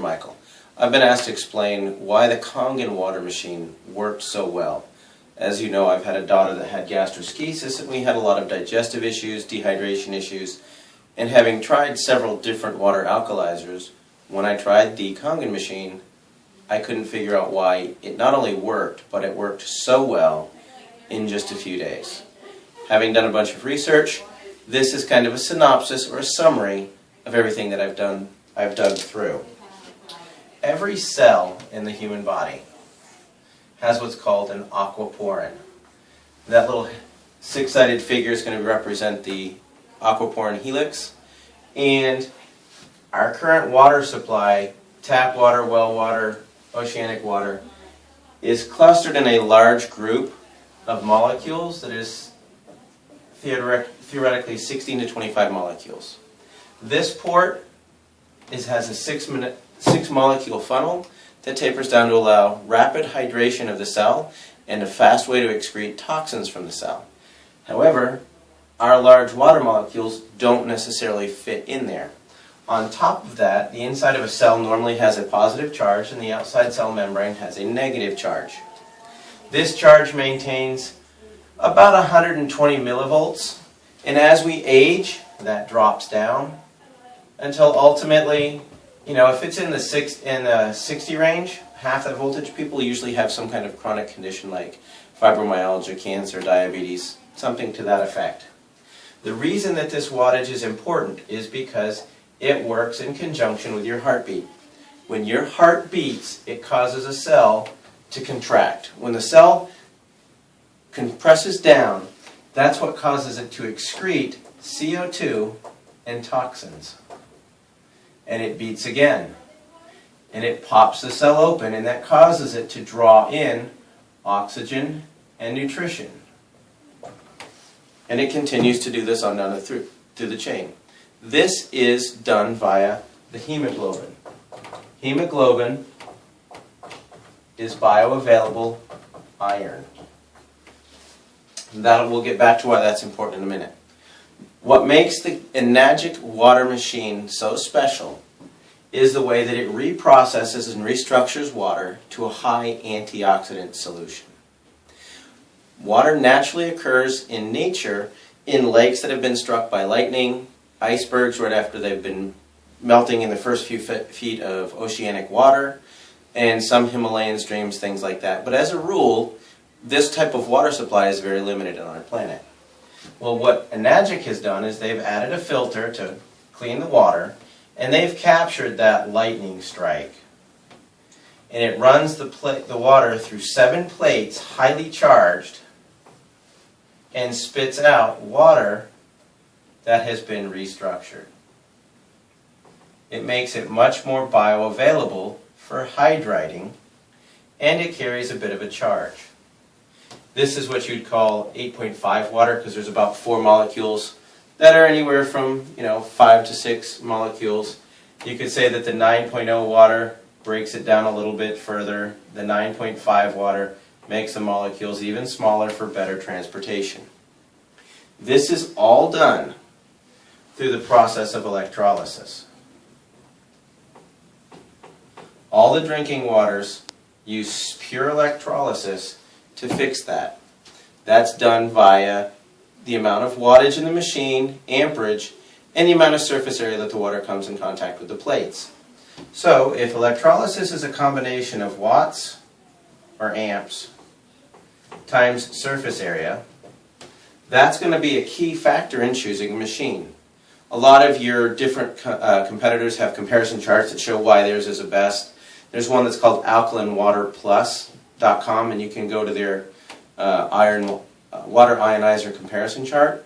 Michael. I've been asked to explain why the Kangen Water Machine worked so well. As you know, I've had a daughter that had gastroschisis, and we had a lot of digestive issues, dehydration issues, and having tried several different water alkalizers, when I tried the Kangen machine, I couldn't figure out why it not only worked, but it worked so well in just a few days. Having done a bunch of research, this is kind of a synopsis or a summary of everything that I've dug through. Every cell in the human body has what's called an aquaporin. That little six-sided figure is going to represent the aquaporin helix, and our current water supply, tap water, well water, oceanic water, is clustered in a large group of molecules that is theoretically 16 to 25 molecules. This port has a six molecule funnel that tapers down to allow rapid hydration of the cell and a fast way to excrete toxins from the cell. However, our large water molecules don't necessarily fit in there. On top of that, the inside of a cell normally has a positive charge and the outside cell membrane has a negative charge. This charge maintains about 120 millivolts, and as we age, that drops down until ultimately, if it's in the 60 range, half that voltage, people usually have some kind of chronic condition like fibromyalgia, cancer, diabetes, something to that effect. The reason that this wattage is important is because it works in conjunction with your heartbeat. When your heart beats, it causes a cell to contract. When the cell compresses down, that's what causes it to excrete CO2 and toxins. And it beats again. And it pops the cell open, and that causes it to draw in oxygen and nutrition. And it continues to do this on down through the chain. This is done via the hemoglobin. Hemoglobin is bioavailable iron. We'll get back to why that's important in a minute. What makes the Enagic water machine so special is the way that it reprocesses and restructures water to a high antioxidant solution. Water naturally occurs in nature in lakes that have been struck by lightning, icebergs right after they've been melting in the first few feet of oceanic water, and some Himalayan streams, things like that. But as a rule, this type of water supply is very limited on our planet. Well, what Enagic has done is they've added a filter to clean the water, and they've captured that lightning strike. And it runs the water through 7 plates, highly charged, and spits out water that has been restructured. It makes it much more bioavailable for hydrating, and it carries a bit of a charge. This is what you'd call 8.5 water, because there's about 4 molecules that are anywhere from 5 to 6 molecules. You could say that the 9.0 water breaks it down a little bit further. The 9.5 water makes the molecules even smaller for better transportation. This is all done through the process of electrolysis. All the drinking waters use pure electrolysis to fix that. That's done via the amount of wattage in the machine, amperage, and the amount of surface area that the water comes in contact with the plates. So if electrolysis is a combination of watts or amps times surface area, that's going to be a key factor in choosing a machine. A lot of your different competitors have comparison charts that show why theirs is the best. There's one that's called alkalinwaterplus.com, and you can go to their water ionizer comparison chart,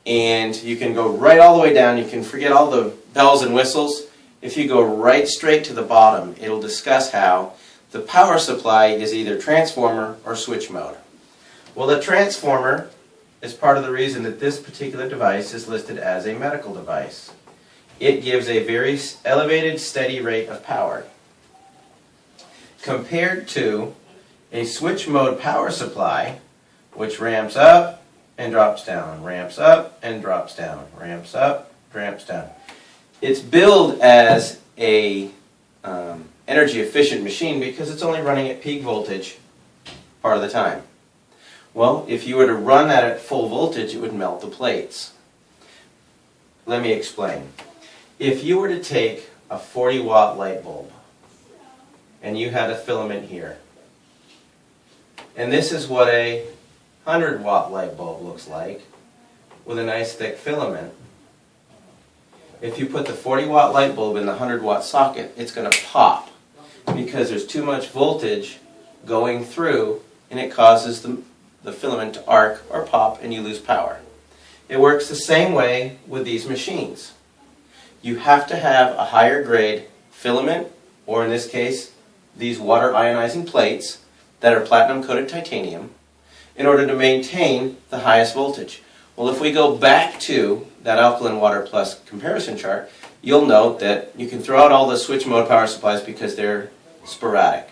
and you can go right all the way down. You can forget all the bells and whistles. If you go right straight to the bottom, it'll discuss how the power supply is either transformer or switch mode. Well, the transformer is part of the reason that this particular device is listed as a medical device. It gives a very elevated, steady rate of power, compared to a switch mode power supply, which ramps up and drops down, ramps up and drops down, ramps up, ramps down. It's billed as a energy efficient machine because it's only running at peak voltage part of the time. Well, if you were to run that at full voltage, it would melt the plates. Let me explain. If you were to take a 40-watt light bulb and you had a filament here, and this is what a 100-watt light bulb looks like with a nice thick filament. If you put the 40-watt light bulb in the 100-watt socket, it's going to pop because there's too much voltage going through and it causes the filament to arc or pop and you lose power. It works the same way with these machines. You have to have a higher grade filament, or in this case, these water ionizing plates that are platinum coated titanium, in order to maintain the highest voltage. Well, if we go back to that alkaline water plus comparison chart, you'll note that you can throw out all the switch mode power supplies because they're sporadic.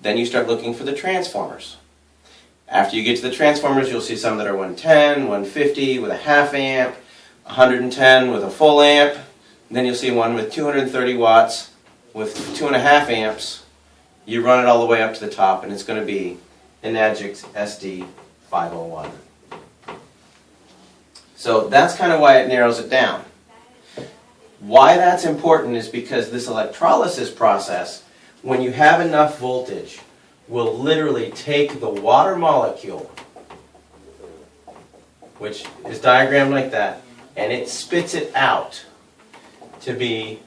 Then you start looking for the transformers. After you get to the transformers, you'll see some that are 110, 150 with a half amp, 110 with a full amp. And then you'll see one with 230 watts with 2.5 amps. You run it all the way up to the top and it's going to be Enagix SD501. So that's kind of why it narrows it down. Why that's important is because this electrolysis process, when you have enough voltage, will literally take the water molecule, which is diagrammed like that, and it spits it out to be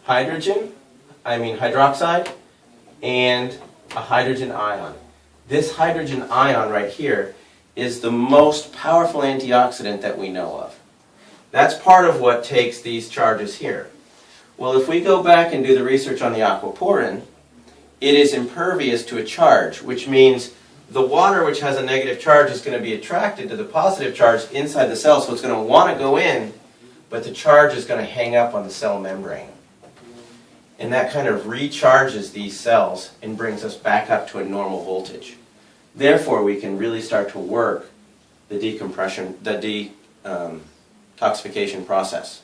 hydroxide and a hydrogen ion. This hydrogen ion right here is the most powerful antioxidant that we know of. That's part of what takes these charges here. Well, if we go back and do the research on the aquaporin, it is impervious to a charge, which means the water which has a negative charge is going to be attracted to the positive charge inside the cell, so it's going to want to go in, but the charge is going to hang up on the cell membrane. And that kind of recharges these cells and brings us back up to a normal voltage. Therefore, we can really start to work the detoxification process.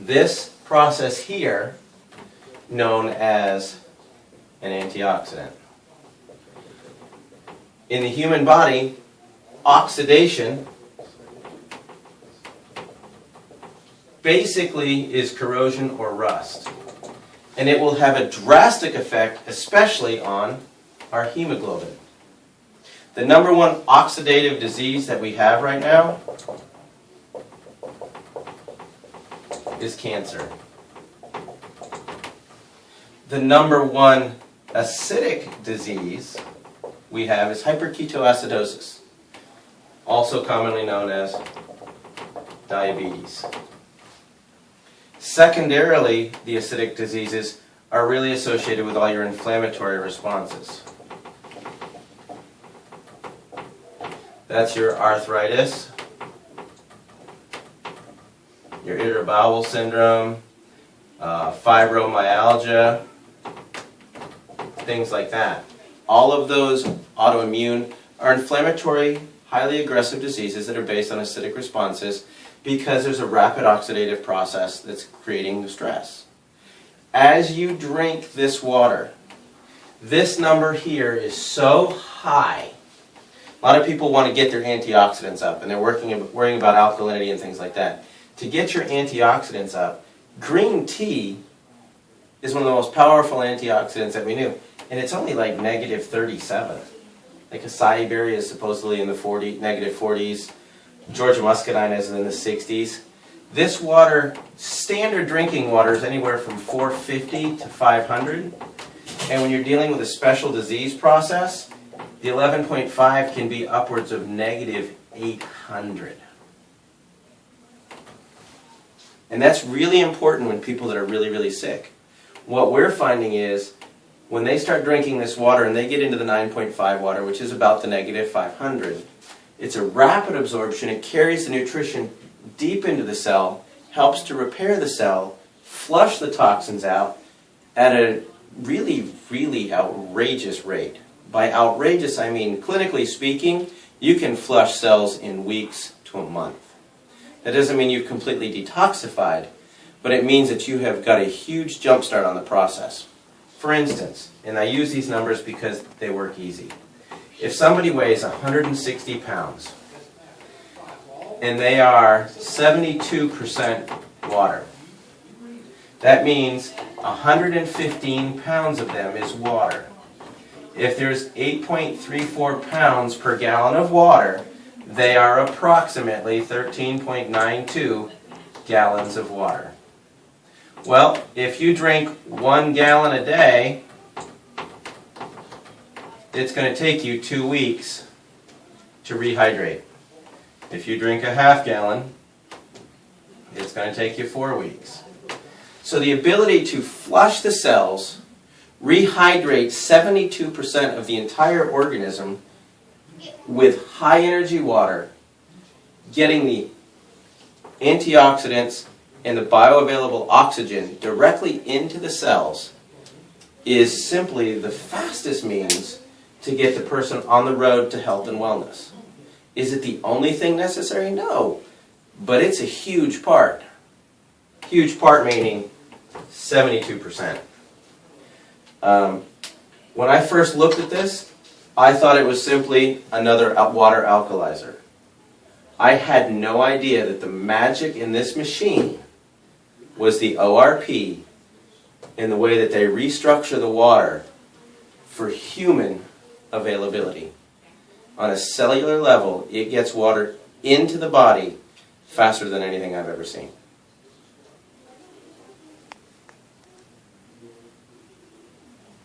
This process here, known as an antioxidant. In the human body, oxidation basically is corrosion or rust. And it will have a drastic effect, especially on our hemoglobin. The number one oxidative disease that we have right now is cancer. The number one acidic disease we have is hyperketoacidosis, also commonly known as diabetes. Secondarily, the acidic diseases are really associated with all your inflammatory responses. That's your arthritis, your irritable bowel syndrome, fibromyalgia, things like that. All of those autoimmune are inflammatory, highly aggressive diseases that are based on acidic responses because there's a rapid oxidative process that's creating the stress. As you drink this water, this number here is so high. A lot of people want to get their antioxidants up and they're worrying about alkalinity and things like that. To get your antioxidants up, green tea is one of the most powerful antioxidants that we knew. And it's only like negative 37. Like acai berry is supposedly in the negative 40s. Georgia muscadine is in the 60s. This water, standard drinking water, is anywhere from 450 to 500. And when you're dealing with a special disease process, the 11.5 can be upwards of negative 800. And that's really important when people that are really, really sick. What we're finding is when they start drinking this water and they get into the 9.5 water, which is about the negative 500, it's a rapid absorption. It carries the nutrition deep into the cell, helps to repair the cell, flush the toxins out at a really, really outrageous rate. By outrageous, I mean, clinically speaking, you can flush cells in weeks to a month. That doesn't mean you've completely detoxified, but it means that you have got a huge jump start on the process. For instance, and I use these numbers because they work easy. If somebody weighs 160 pounds and they are 72% water, that means 115 pounds of them is water. If there's 8.34 pounds per gallon of water, they are approximately 13.92 gallons of water. Well, if you drink 1 gallon a day, it's going to take you 2 weeks to rehydrate. If you drink a half gallon, it's going to take you 4 weeks. So the ability to flush the cells, rehydrate 72% of the entire organism with high energy water, getting the antioxidants and the bioavailable oxygen directly into the cells, is simply the fastest means to get the person on the road to health and wellness. Is it the only thing necessary? No. But it's a huge part. Huge part meaning 72%. When I first looked at this, I thought it was simply another water alkalizer. I had no idea that the magic in this machine was the ORP in the way that they restructure the water for human availability. On a cellular level, it gets water into the body faster than anything I've ever seen.